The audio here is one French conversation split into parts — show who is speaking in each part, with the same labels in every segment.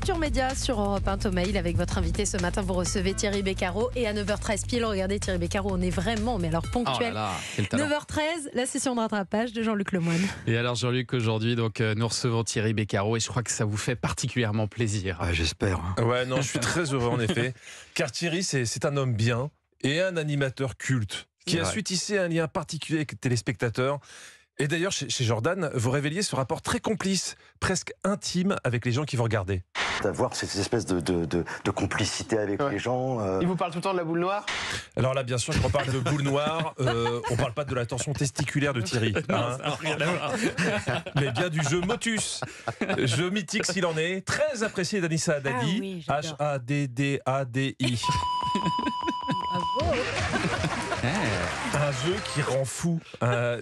Speaker 1: Culture Média sur Europe 1, Thomas Hill avec votre invité ce matin. Vous recevez Thierry Beccaro et à 9h13 pile, regardez Thierry Beccaro, on est vraiment, mais alors ponctuel. 9h13, la session de rattrapage de Jean-Luc Lemoyne.
Speaker 2: Et alors Jean-Luc, aujourd'hui, donc nous recevons Thierry Beccaro et je crois que ça vous fait particulièrement plaisir.
Speaker 3: J'espère.
Speaker 4: Ouais, non, je suis très heureux en effet. Car Thierry, c'est un homme bien et un animateur culte qui a su tisser un lien particulier avec les téléspectateurs. Et d'ailleurs, chez Jordan, vous révéliez ce rapport très complice, presque intime avec les gens qui vous regardaient.
Speaker 3: D'avoir cette espèce de complicité avec les gens.
Speaker 5: Il vous parle tout le temps de la boule noire ?
Speaker 4: Alors là, bien sûr, quand on parle de boule noire, on parle pas de la tension testiculaire de Thierry. Hein. Mais bien du jeu Motus. Jeu mythique s'il en est, très apprécié d'Anissa Haddadi.
Speaker 1: Ah oui,
Speaker 4: Haddadi.
Speaker 1: Bravo.
Speaker 4: Un jeu qui rend fou,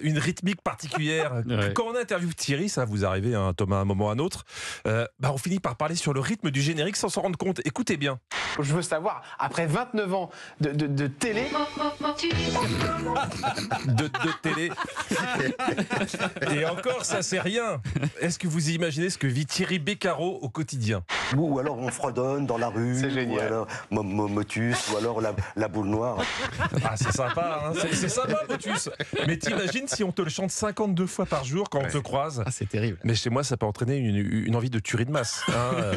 Speaker 4: une rythmique particulière.
Speaker 2: Ouais.
Speaker 4: Quand on interviewe Thierry, ça vous arrive, hein, Thomas, à un moment ou à un autre, on finit par parler sur le rythme du générique sans s'en rendre compte. Écoutez bien.
Speaker 5: Je veux savoir, après 29 ans de télé...
Speaker 4: De télé. Et encore, ça c'est rien. Est-ce que vous imaginez ce que vit Thierry Beccaro au quotidien ?
Speaker 3: Ou alors on fredonne dans la rue.
Speaker 5: C'est génial.
Speaker 3: Ou alors Motus, ou alors la boule noire.
Speaker 4: Ah, c'est sympa, hein, c'est sympa, Motus. Mais t'imagines si on te le chante 52 fois par jour quand on te croise ?
Speaker 2: Ah, c'est terrible.
Speaker 4: Mais chez moi, ça peut entraîner une envie de tuerie de masse. Hein.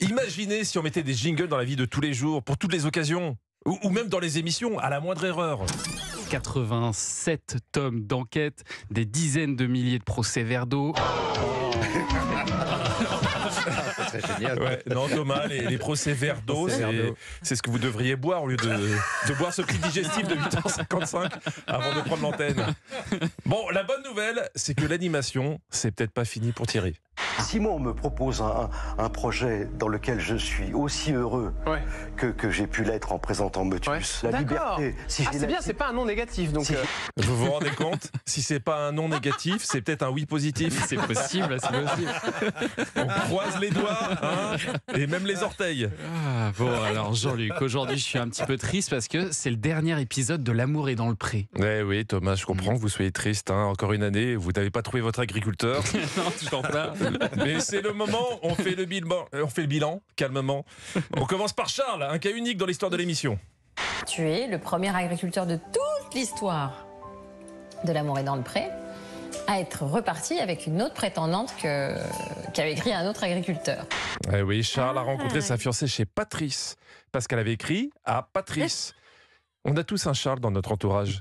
Speaker 4: Imaginez si on mettait des jingles dans la vie de tous les jours, pour toutes les occasions, ou même dans les émissions, à la moindre erreur.
Speaker 2: 87 tomes d'enquête, des dizaines de milliers de procès-verbaux.
Speaker 3: C'est génial.
Speaker 4: Ouais, non, Thomas, les procès-verres d'eau, c'est ce que vous devriez boire au lieu de boire ce petit digestif de 8h55 avant de prendre l'antenne. Bon, la bonne nouvelle, c'est que l'animation, c'est peut-être pas fini pour Thierry.
Speaker 3: Si moi on me propose un projet dans lequel je suis aussi heureux que j'ai pu l'être en présentant Motus, la
Speaker 5: D'accord.
Speaker 3: liberté.
Speaker 5: C'est bien, c'est pas un non négatif. Donc,
Speaker 4: Vous vous rendez compte ? Si c'est pas un non négatif, c'est peut-être un oui positif.
Speaker 2: C'est possible, c'est possible.
Speaker 4: On croise les doigts, hein, et même les orteils.
Speaker 2: Ah, bon, alors Jean-Luc, aujourd'hui je suis un petit peu triste parce que c'est le dernier épisode de L'amour est dans le pré.
Speaker 4: Oui, Thomas, je comprends que vous soyez triste. Hein. Encore une année, vous n'avez pas trouvé votre agriculteur.
Speaker 2: Non, je t'en prie.
Speaker 4: Mais c'est le moment, on fait le bilan, calmement. On commence par Charles, un cas unique dans l'histoire de l'émission.
Speaker 6: Tu es le premier agriculteur de toute l'histoire de L'amour est dans le pré à être reparti avec une autre prétendante qu'avait écrit un autre agriculteur.
Speaker 4: Eh oui, Charles a rencontré sa fiancée chez Patrice, parce qu'elle avait écrit à Patrice. On a tous un Charles dans notre entourage.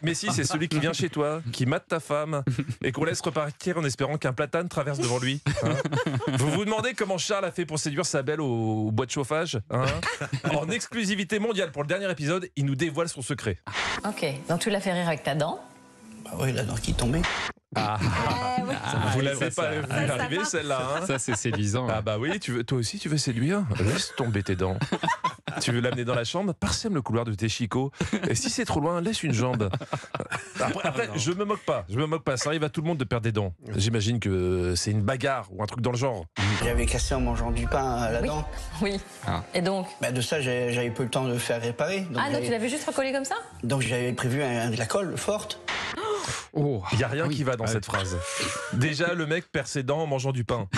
Speaker 4: Mais si, c'est celui qui vient chez toi, qui mate ta femme, et qu'on laisse repartir en espérant qu'un platane traverse devant lui. Hein. Vous vous demandez comment Charles a fait pour séduire sa belle au bois de chauffage, hein. En exclusivité mondiale pour le dernier épisode, il nous dévoile son secret.
Speaker 6: Ok, donc tu l'as fait rire avec ta dent.
Speaker 7: Bah oui, la dent qui tombait.
Speaker 4: Vous l'avez pas vu
Speaker 1: ça
Speaker 4: arriver
Speaker 1: va.
Speaker 4: celle-là, hein.
Speaker 2: Ça, c'est séduisant.
Speaker 4: Ah bah oui, toi aussi tu veux séduire ? Laisse tomber tes dents. Tu veux l'amener dans la chambre ? Parsème le couloir de tes chicots. Et si c'est trop loin, laisse une jambe. Après, je me moque pas. Ça arrive à tout le monde de perdre des dents. J'imagine que c'est une bagarre ou un truc dans le genre.
Speaker 7: J'avais cassé en mangeant du pain à la
Speaker 6: Oui.
Speaker 7: dent.
Speaker 6: Oui.
Speaker 2: Ah.
Speaker 6: Et donc
Speaker 7: Bah de ça, j'avais peu le temps de faire réparer. Donc
Speaker 6: Ah non, tu l'avais juste recollé comme ça ?
Speaker 7: donc j'avais prévu de la colle forte.
Speaker 2: Oh.
Speaker 4: Il n'y a rien
Speaker 2: Oui.
Speaker 4: qui va dans cette phrase. Déjà, le mec perd ses dents en mangeant du pain.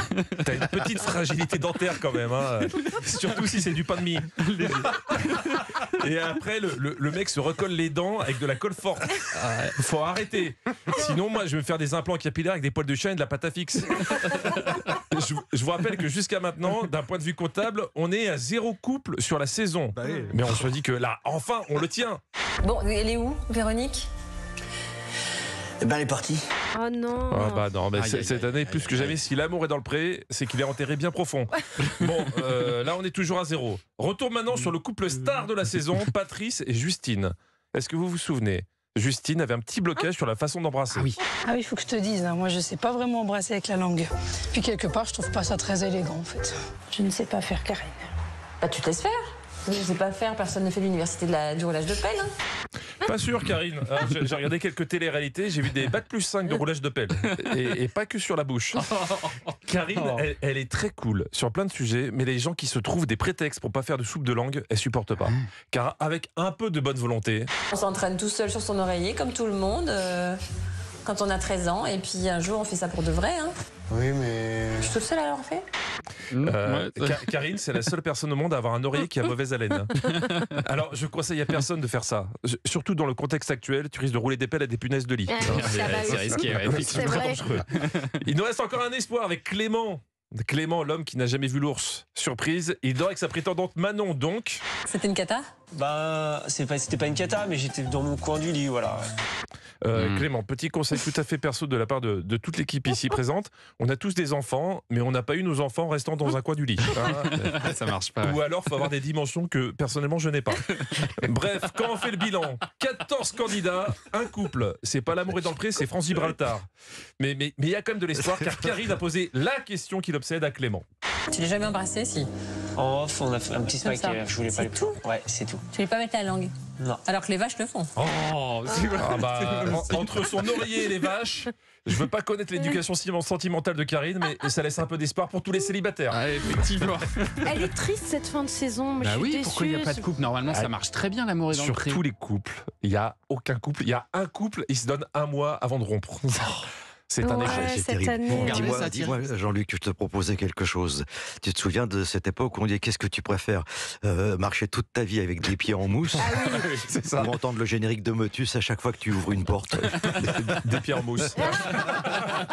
Speaker 4: T'as une petite fragilité dentaire quand même, hein. Surtout si c'est du pain de mie. Et après, le mec se recolle les dents avec de la colle forte. Faut arrêter. Sinon, moi, je vais me faire des implants capillaires avec des poils de chien et de la pâte à fixe. Je vous rappelle que jusqu'à maintenant, d'un point de vue comptable, on est à 0 couple sur la saison. Mais on se dit que là, enfin, on le tient.
Speaker 6: Bon, elle est où, Véronique ?
Speaker 7: Et ben elle est partie.
Speaker 1: Oh non.
Speaker 4: Ah bah non, mais
Speaker 2: Aïe, aïe,
Speaker 4: cette
Speaker 2: aïe,
Speaker 4: année, plus que jamais, si l'amour est dans le pré, c'est qu'il est enterré bien profond. Bon, là on est toujours à 0. Retour maintenant sur le couple star de la saison, Patrice et Justine. Est-ce que vous vous souvenez ? Justine avait un petit blocage sur la façon d'embrasser.
Speaker 2: Ah oui.
Speaker 8: Ah oui, il faut que je te dise, hein, moi je sais pas vraiment embrasser avec la langue. Puis quelque part, je trouve pas ça très élégant en fait. Je ne sais pas faire, Karine.
Speaker 6: Bah tu te laisses faire. Je sais pas faire, personne ne fait l'université du roulage de pelle. Hein.
Speaker 4: Pas sûr, Karine. Hein, j'ai regardé quelques téléréalités, j'ai vu des bac plus 5 de roulage de pelle. Et pas que sur la bouche. Karine, elle est très cool sur plein de sujets, mais les gens qui se trouvent des prétextes pour pas faire de soupe de langue, elle supporte pas. Car avec un peu de bonne volonté...
Speaker 6: On s'entraîne tout seul sur son oreiller, comme tout le monde, quand on a 13 ans. Et puis un jour, on fait ça pour de vrai. Hein.
Speaker 5: Oui, mais...
Speaker 6: Je suis toute seule à l'avoir fait.
Speaker 4: Karine, c'est la seule personne au monde à avoir un oreiller qui a mauvaise haleine. Alors, je conseille à personne de faire ça. Surtout dans le contexte actuel, tu risques de rouler des pelles à des punaises de lit.
Speaker 2: C'est risqué,
Speaker 1: C'est vrai.
Speaker 4: Il nous reste encore un espoir avec Clément. Clément, l'homme qui n'a jamais vu l'ours. Surprise, il dort avec sa prétendante Manon, donc.
Speaker 6: C'était une cata?
Speaker 5: Bah, c'était pas une cata, mais j'étais dans mon coin du lit, voilà.
Speaker 4: Clément, petit conseil tout à fait perso de la part de toute l'équipe ici présente. On a tous des enfants, mais on n'a pas eu nos enfants restant dans un coin du lit. Hein.
Speaker 2: Ça marche pas.
Speaker 4: Ou alors, il faut avoir des dimensions que personnellement je n'ai pas. Bref, quand on fait le bilan, 14 candidats, un couple. C'est pas l'amour est dans le pré, c'est France Gibraltar. Mais il y a quand même de l'espoir, car Karine a posé la question qui l'obsède à Clément.
Speaker 6: Tu l'as jamais embrassé, si?
Speaker 5: En off, on a fait un petit
Speaker 6: Comme
Speaker 5: smile,
Speaker 6: ça.
Speaker 5: je voulais pas
Speaker 6: C'est
Speaker 5: le
Speaker 6: tout?
Speaker 5: Ouais, c'est tout.
Speaker 6: Tu voulais pas mettre la langue?
Speaker 5: Non.
Speaker 6: Alors que les vaches le font.
Speaker 2: Oh,
Speaker 4: Entre son oreiller et les vaches, je veux pas connaître l'éducation sentimentale de Karine, mais ça laisse un peu d'espoir pour tous les célibataires.
Speaker 2: Ah, effectivement.
Speaker 1: Elle est triste cette fin de saison. Moi,
Speaker 2: Bah
Speaker 1: je suis
Speaker 2: oui,
Speaker 1: déçue.
Speaker 2: pourquoi il n'y a pas de couple? Normalement, ça marche très bien, l'amour est dans le
Speaker 4: Sur
Speaker 2: pré.
Speaker 4: tous les couples, il n'y a aucun couple. Il y a un couple, il se donne un mois avant de rompre. C'est un
Speaker 1: Ouais,
Speaker 4: échec.
Speaker 3: C'est
Speaker 1: cette
Speaker 3: terrible.
Speaker 1: année.
Speaker 2: Regardez
Speaker 3: Dis-moi,
Speaker 2: ça,
Speaker 3: Jean-Luc, je te proposais quelque chose. Tu te souviens de cette époque où on dit qu'est-ce que tu préfères marcher toute ta vie avec des pieds en mousse
Speaker 4: C'est ça.
Speaker 3: ou entendre le générique de Motus à chaque fois que tu ouvres une porte?
Speaker 4: Des pieds en mousse.